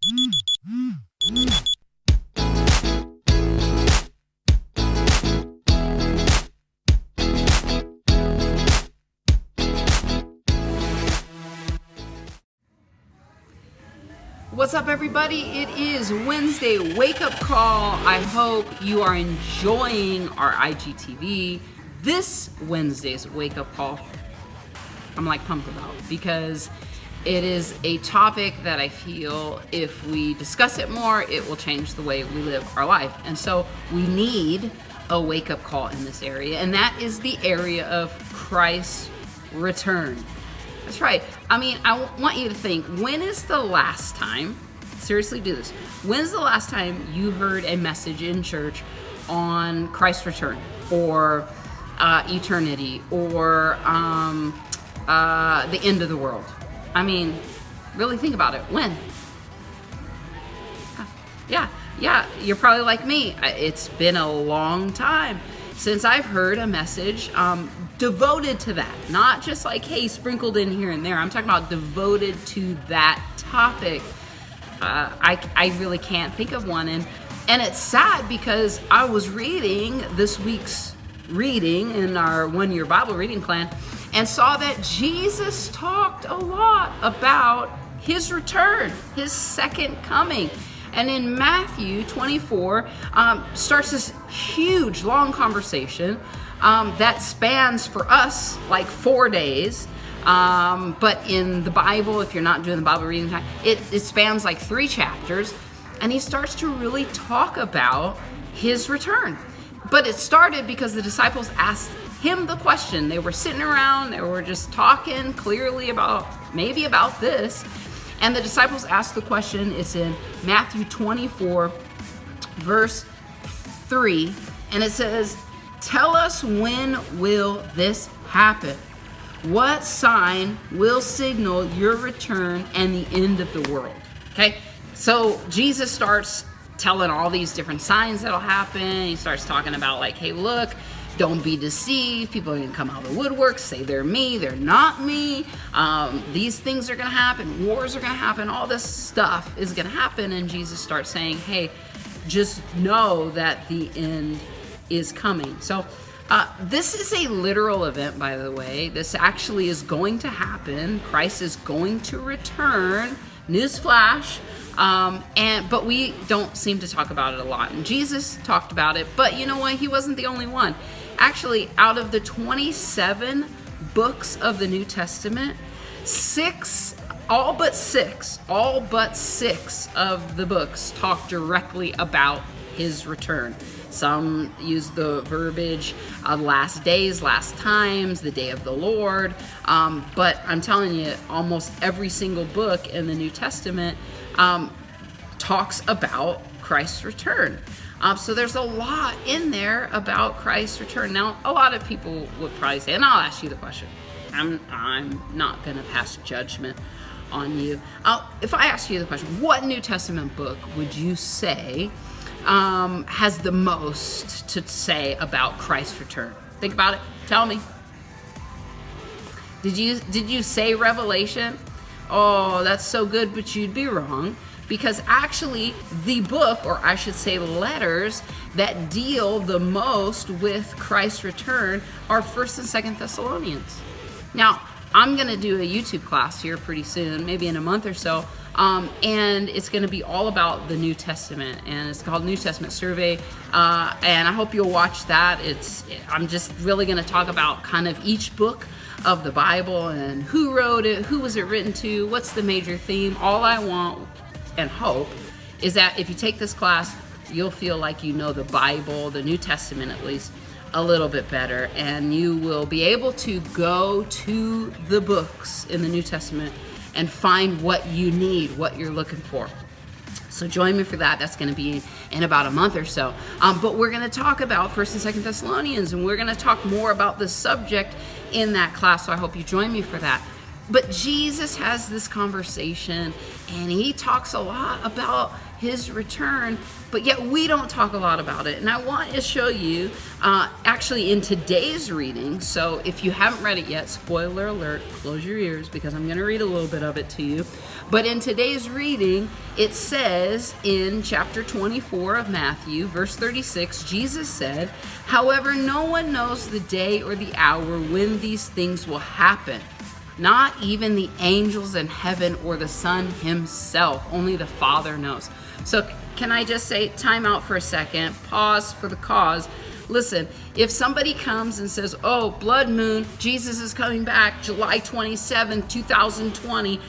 What's up, everybody? It is Wednesday Wake Up Call. I hope you are enjoying our IGTV. This Wednesday's Wake Up Call, I'm like pumped about because it is a topic that I feel if we discuss it more, it will change the way we live our life. And so we need a wake up call in this area, and that is the area of Christ's return. That's right. I mean, I want you to think, when is the last time, seriously do this, when's the last time you heard a message in church on Christ's return or eternity or the end of the world? I mean, really think about it. When? Yeah, you're probably like me. It's been a long time since I've heard a message devoted to that. Not just like, hey, sprinkled in here and there. I'm talking about devoted to that topic. I really can't think of one. And it's sad because I was reading this week's reading in our one-year Bible reading plan and saw that Jesus talked a lot about his return, his second coming. And in Matthew 24, starts this huge, long conversation that spans for us like 4 days. But in the Bible, if you're not doing the Bible reading time, it spans like 3 chapters. And he starts to really talk about his return. But it started because the disciples asked him the question. They were sitting around, they were just talking clearly about this. And the disciples asked the question. It's in Matthew 24, verse 3. And it says, "Tell us, when will this happen? What sign will signal your return and the end of the world?" Okay, so Jesus starts telling all these different signs that'll happen. He starts talking about like, hey, look, don't be deceived. People are going to come out of the woodwork, say they're me, they're not me. These things are going to happen. Wars are going to happen. All this stuff is going to happen. And Jesus starts saying, hey, just know that the end is coming. So this is a literal event, by the way. This actually is going to happen. Christ is going to return. Newsflash. But we don't seem to talk about it a lot. And Jesus talked about it, but you know what? He wasn't the only one. Actually, out of the 27 books of the New Testament, all but six of the books talk directly about his return. Some use the verbiage of last days, last times, the day of the Lord. But I'm telling you, almost every single book in the New Testament talks about Christ's return. So there's a lot in there about Christ's return. Now, a lot of people would probably say, and I'll ask you the question. I'm not going to pass judgment on you. If I ask you the question, what New Testament book would you say has the most to say about Christ's return? Think about it. Tell me. Did you say Revelation? Oh, that's so good, but you'd be wrong. Because actually, the book, or I should say letters, that deal the most with Christ's return are 1st and 2nd Thessalonians. Now, I'm going to do a YouTube class here pretty soon, maybe in a month or so, and it's going to be all about the New Testament, and it's called New Testament Survey, and I hope you'll watch that. I'm just really going to talk about kind of each book of the Bible and who wrote it, who was it written to, what's the major theme. All I want and hope is that if you take this class, you'll feel like you know the Bible, the New Testament at least, a little bit better, and you will be able to go to the books in the New Testament and find what you need, what you're looking for. So join me for that. That's going to be in about a month or so. But we're going to talk about 1st and 2nd Thessalonians, and we're going to talk more about this subject in that class, so I hope you join me for that. But Jesus has this conversation, and he talks a lot about his return, but yet we don't talk a lot about it. And I want to show you actually in today's reading. So if you haven't read it yet, spoiler alert, close your ears because I'm going to read a little bit of it to you. But in today's reading, it says in chapter 24 of Matthew, verse 36, Jesus said, "However, no one knows the day or the hour when these things will happen. Not even the angels in heaven or the Son himself. Only the Father knows." So can I just say, time out for a second, pause for the cause. Listen, if somebody comes and says, "Oh, blood moon, Jesus is coming back, July 27, 2020,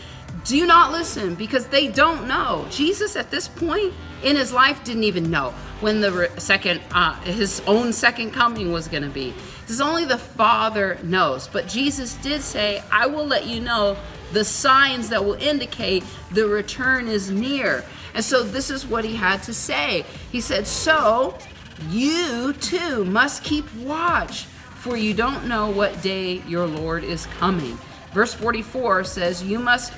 do not listen, because they don't know. Jesus at this point in his life didn't even know when the his own second coming was going to be. This is only the Father knows. But Jesus did say, "I will let you know the signs that will indicate the return is near." And so this is what he had to say. He said, "So you too must keep watch, for you don't know what day your Lord is coming." Verse 44 says, "You must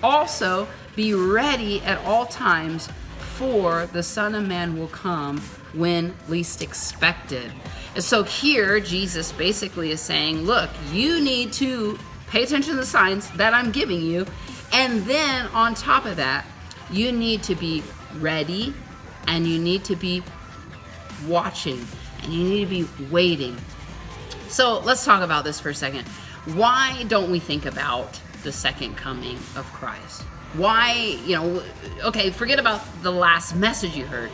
also be ready at all times, for the Son of Man will come when least expected." And so here Jesus basically is saying, look, you need to pay attention to the signs that I'm giving you, and then on top of that, you need to be ready, and you need to be watching, and you need to be waiting. So let's talk about this for a second. Why don't we think about the second coming of Christ? Why, okay, forget about the last message you heard.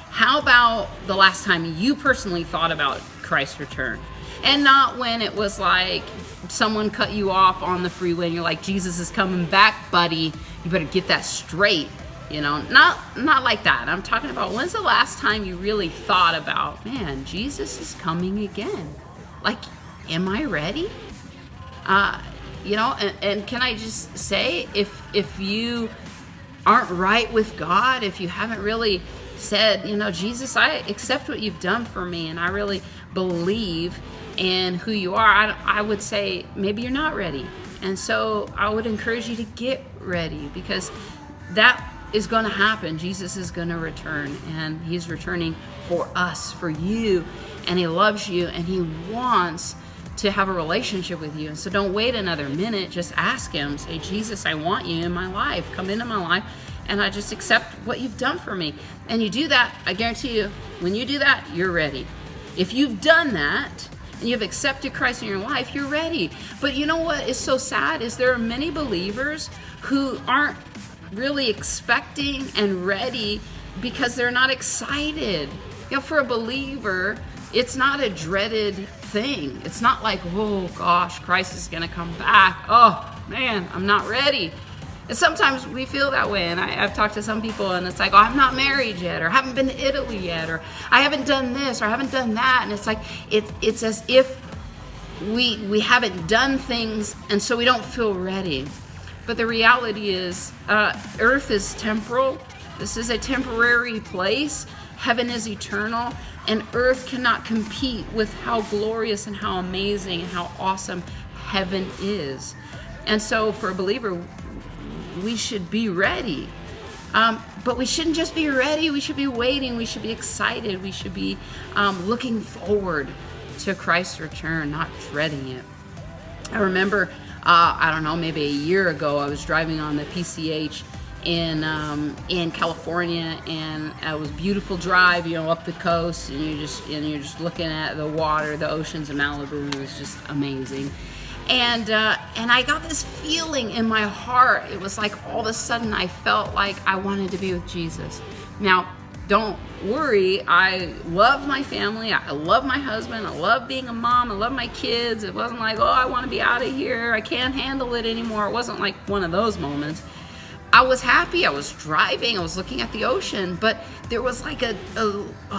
How about the last time you personally thought about Christ's return? And not when it was like someone cut you off on the freeway and you're like, "Jesus is coming back, buddy. You better get that straight." Not like that. I'm talking about, when's the last time you really thought about, man, Jesus is coming again? Like, am I ready? And can I just say, if you aren't right with God, if you haven't really said, "Jesus, I accept what you've done for me, and I really believe in who you are," I would say maybe you're not ready. And so I would encourage you to get ready, because that is going to happen. Jesus is going to return, and he's returning for us, for you, and he loves you, and he wants to have a relationship with you. And so don't wait another minute. Just ask him. Say, "Jesus, I want you in my life. Come into my life, and I just accept what you've done for me." And you do that, I guarantee you, when you do that, you're ready. If you've done that and you've accepted Christ in your life, you're ready. But you know what is so sad is there are many believers who aren't really expecting and ready because they're not excited. For a believer, it's not a dreaded thing. It's not like, "Oh gosh, Christ is going to come back. Oh man, I'm not ready." And sometimes we feel that way. And I've talked to some people, and it's like, "Oh, I'm not married yet," or "haven't been to Italy yet," or "I haven't done this," or "I haven't done that." And it's like, it's as if we haven't done things, and so we don't feel ready. But the reality is, earth is temporal. This is a temporary place. Heaven is eternal. And earth cannot compete with how glorious and how amazing and how awesome heaven is. And so for a believer, we should be ready. But we shouldn't just be ready. We should be waiting. We should be excited. We should be looking forward to Christ's return, not dreading it. I remember, maybe a year ago, I was driving on the PCH in California, and it was a beautiful drive, up the coast, and you're just looking at the water, the oceans of Malibu. It was just amazing. And I got this feeling in my heart. It was like all of a sudden I felt like I wanted to be with Jesus. Now, don't worry, I love my family, I love my husband, I love being a mom, I love my kids. It wasn't like, "Oh, I want to be out of here, I can't handle it anymore." It wasn't like one of those moments. I was happy, I was driving, I was looking at the ocean, but there was like a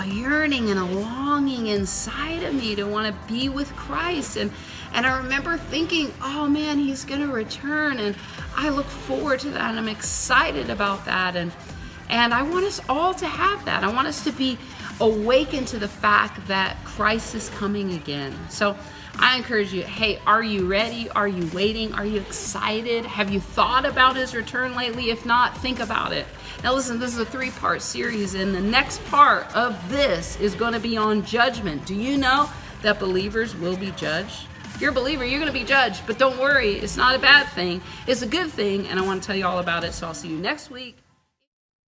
yearning and a longing inside of me to want to be with Christ. And I remember thinking, "Oh man, he's going to return, and I look forward to that, and I'm excited about that." And I want us all to have that. I want us to be awakened to the fact that Christ is coming again. So I encourage you, hey, are you ready? Are you waiting? Are you excited? Have you thought about his return lately? If not, think about it. Now listen, this is a 3-part series, and the next part of this is going to be on judgment. Do you know that believers will be judged? If you're a believer, you're going to be judged. But don't worry, it's not a bad thing. It's a good thing, and I want to tell you all about it. So I'll see you next week.